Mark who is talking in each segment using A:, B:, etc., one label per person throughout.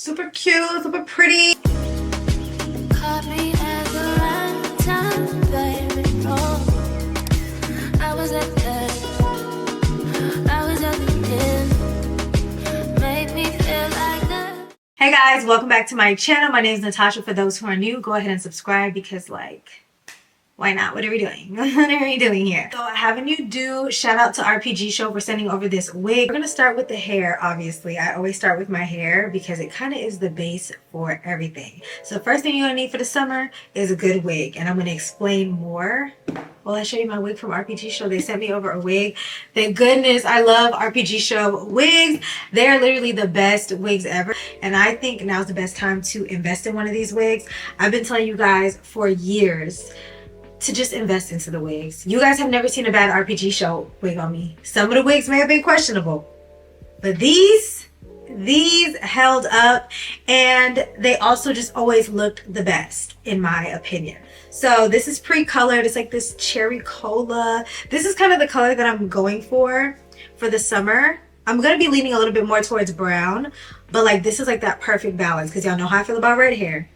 A: Super cute, super pretty.
B: Caught me at the right time, baby. Oh, I was at the end. Made me feel like that.
A: Hey guys, welcome back to my channel. My name is Natasha. For those who are new, go ahead and subscribe because why not? What are we doing? What are we doing here? So I have a new do. Shout out to RPGSHOW for sending over this wig. We're going to start with the hair, obviously. I always start with my hair because it kind of is the base for everything. So the first thing you're going to need for the summer is a good wig. And I'm going to explain more. Well, I show you my wig from RPGSHOW. They sent me over a wig. Thank goodness. I love RPGSHOW wigs. They're literally the best wigs ever. And I think now's the best time to invest in one of these wigs. I've been telling you guys for years to just invest into the wigs. You guys have never seen a bad RPGSHOW wig on me. Some of the wigs may have been questionable, but these held up, and they also just always looked the best in my opinion. So this is pre-colored. It's like this cherry cola. This is kind of the color that I'm going for the summer. I'm gonna be leaning a little bit more towards brown, but like this is like that perfect balance because y'all know how I feel about red hair.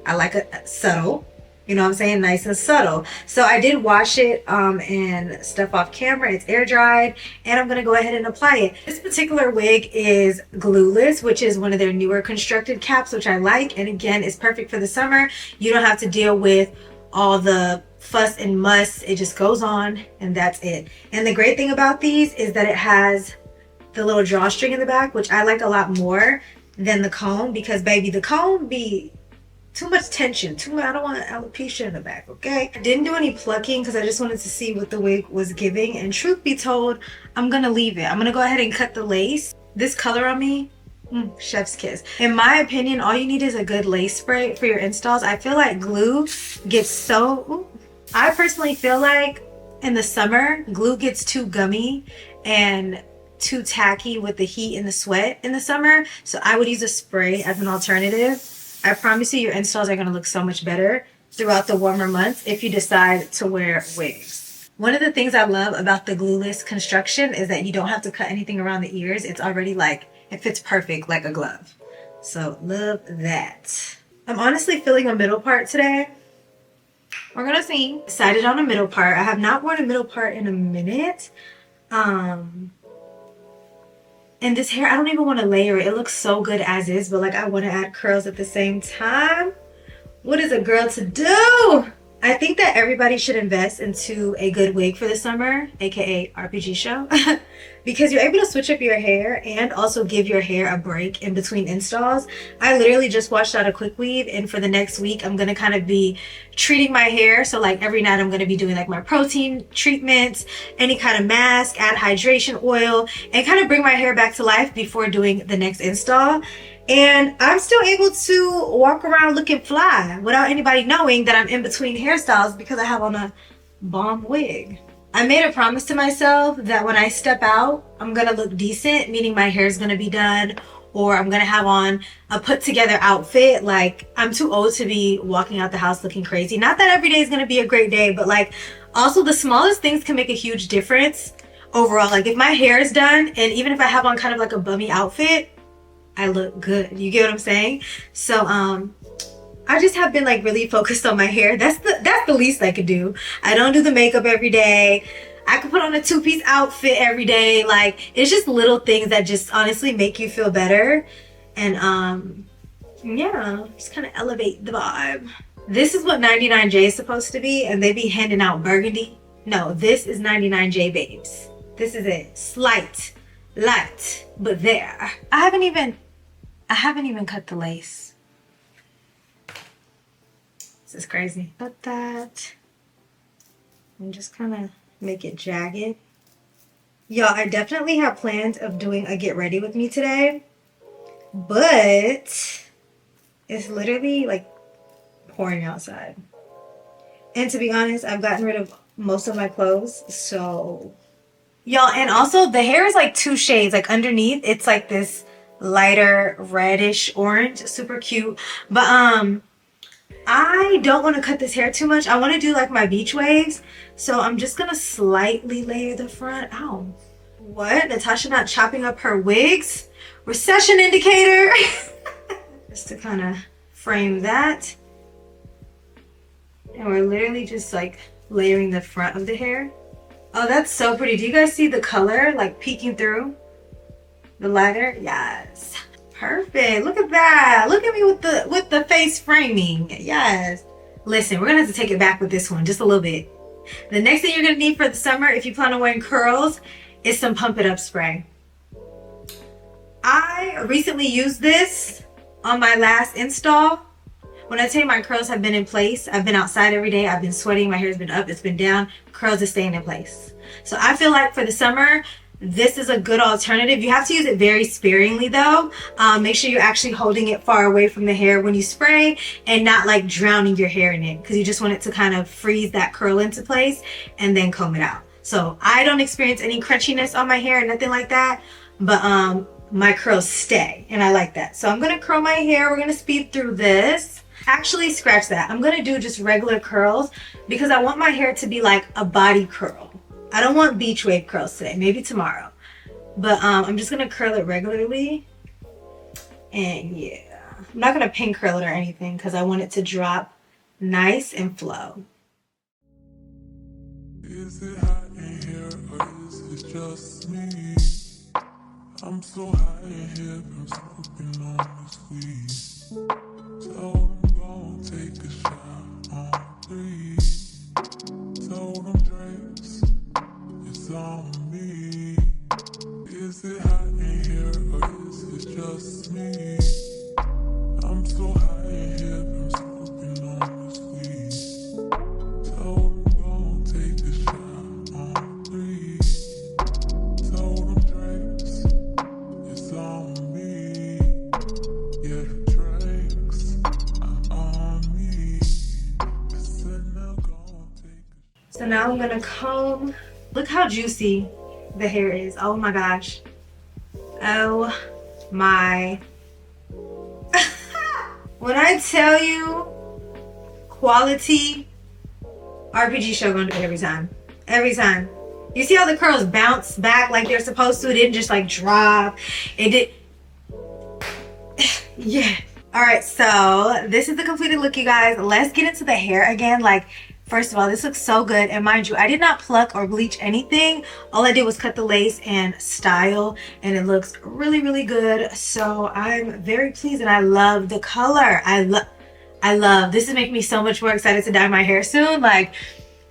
A: I like a subtle. You know what I'm saying? Nice and subtle. So I did wash it and stuff off camera. It's air dried, and I'm going to go ahead and apply it. This particular wig is Glueless, which is one of their newer constructed caps, which I like. And again, it's perfect for the summer. You don't have to deal with all the fuss and muss. It just goes on and that's it. And the great thing about these is that it has the little drawstring in the back, which I like a lot more than the comb, because baby, the comb be too much tension. I don't want alopecia in the back, okay? I didn't do any plucking because I just wanted to see what the wig was giving. And truth be told, I'm gonna leave it. I'm gonna go ahead and cut the lace. This color on me, chef's kiss. In my opinion, all you need is a good lace spray for your installs. I feel like glue gets so... I personally feel like in the summer, glue gets too gummy and too tacky with the heat and the sweat in the summer. So I would use a spray as an alternative. I promise you your installs are going to look so much better throughout the warmer months if you decide to wear wigs. One of the things I love about the glueless construction is that you don't have to cut anything around the ears. It's already like, it fits perfect like a glove. So love that. I'm honestly feeling a middle part today. We're going to see. Decided on a middle part. I have not worn a middle part in a minute. And this hair, I don't even want to layer it. It looks so good as is, but like I want to add curls at the same time. What is a girl to do? I think that everybody should invest into a good wig for the summer, aka RPGSHOW, because you're able to switch up your hair and also give your hair a break in between installs. I literally just washed out a quick weave, and for the next week I'm gonna kind of be treating my hair. So like every night I'm gonna be doing like my protein treatments, any kind of mask, add hydration oil, and kind of bring my hair back to life before doing the next install. And I'm still able to walk around looking fly without anybody knowing that I'm in between hairstyles because I have on a bomb wig. I made a promise to myself that when I step out, I'm gonna look decent, meaning my hair is gonna be done, or I'm gonna have on a put together outfit. Like, I'm too old to be walking out the house looking crazy. Not that every day is gonna be a great day, but like also the smallest things can make a huge difference overall. Like if my hair is done, and even if I have on kind of like a bummy outfit, I look good. You get what I'm saying? So I just have been like really focused on my hair. That's the least I could do. I don't do the makeup every day. I could put on a two-piece outfit every day. Like, it's just little things that just honestly make you feel better. And yeah, just kind of elevate the vibe. This is what 99J is supposed to be, and they be handing out burgundy. No, this is 99J, babes. This is it. Slight, light, but there. I haven't even cut the lace. This is crazy. Cut that. And just kind of make it jagged. Y'all, I definitely have plans of doing a get ready with me today, but it's literally like pouring outside. And to be honest, I've gotten rid of most of my clothes, so y'all. And also the hair is like two shades. Like underneath it's like this lighter reddish orange, super cute. But I don't want to cut this hair too much. I want to do like my beach waves, so I'm just gonna slightly layer the front. Ow, what? Natasha not chopping up her wigs? Recession indicator. just to kind of frame that. And we're literally just like layering the front of the hair. Oh, that's so pretty. Do you guys see the color like peeking through the lighter? Yes. Perfect. Look at that. Look at me with the face framing. Yes. Listen, we're gonna have to take it back with this one just a little bit. The next thing you're gonna need for the summer, if you plan on wearing curls, is some Pump It Up spray. I recently used this on my last install. When I tell you my curls have been in place, I've been outside every day, I've been sweating, my hair's been up, it's been down, curls are staying in place. So I feel like for the summer, this is a good alternative. You have to use it very sparingly though. Make sure you're actually holding it far away from the hair when you spray and not like drowning your hair in it, because you just want it to kind of freeze that curl into place and then comb it out. So I don't experience any crunchiness on my hair, nothing like that, but my curls stay and I like that. So I'm gonna curl my hair. We're gonna speed through this. Actually, scratch that. I'm gonna do just regular curls because I want my hair to be like a body curl. I don't want beach wave curls today, maybe tomorrow. But I'm just gonna curl it regularly. And yeah, I'm not gonna pin curl it or anything because I want it to drop nice and flow.
C: Is it hot in here or is it just me? I'm so high in here, I'm smoking on this weed. So I'm gonna take a shot on 3. So them drinks, it's on me. Is it hot in here or is it just me? I'm so high in here, I'm smoking on this weed. So I'm gonna take a shot on 3. So them drinks, it's on me. Yeah, the drinks are on me. I said now go take a.
A: So now I'm gonna comb. Look how juicy the hair is. Oh my gosh. Oh my. When I tell you quality, RPG Show gonna do it every time. Every time. You see how the curls bounce back like they're supposed to? It didn't just like drop. It did. Yeah. All right, so this is the completed look, you guys. Let's get into the hair again. Like, first of all, this looks so good. And mind you, I did not pluck or bleach anything. All I did was cut the lace and style, and it looks really, really good. So I'm very pleased, and I love the color. I love, this is making me so much more excited to dye my hair soon. Like,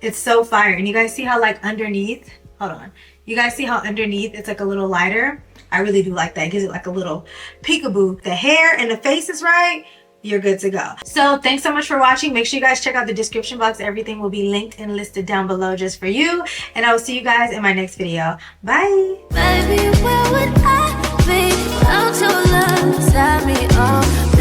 A: it's so fire. And you guys see how like underneath, hold on. You guys see how underneath it's like a little lighter? I really do like that. It gives it like a little peekaboo. The hair and the face is right, you're good to go. So thanks so much for watching. Make sure you guys check out the description box. Everything will be linked and listed down below just for you. And I will see you guys in my next video. Bye.
B: Baby, where would I be without your love inside me? Oh,